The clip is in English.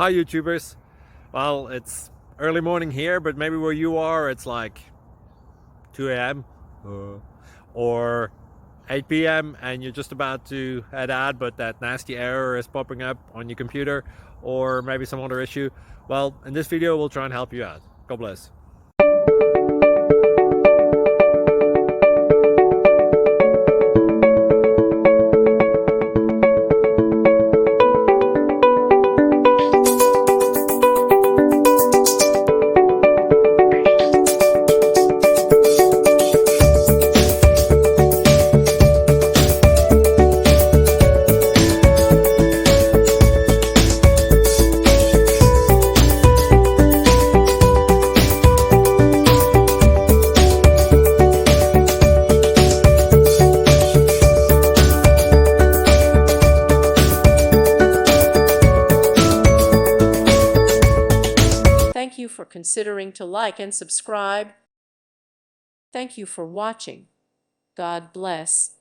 Hi YouTubers. Well, it's early morning here, but maybe where you are it's like 2 a.m. or 8 p.m. and you're just about to head out, but that nasty error is popping up on your computer, or maybe some other issue. Well, in this video we'll try and help you out. God bless. Thank you for considering to like and subscribe. Thank you for watching. God bless.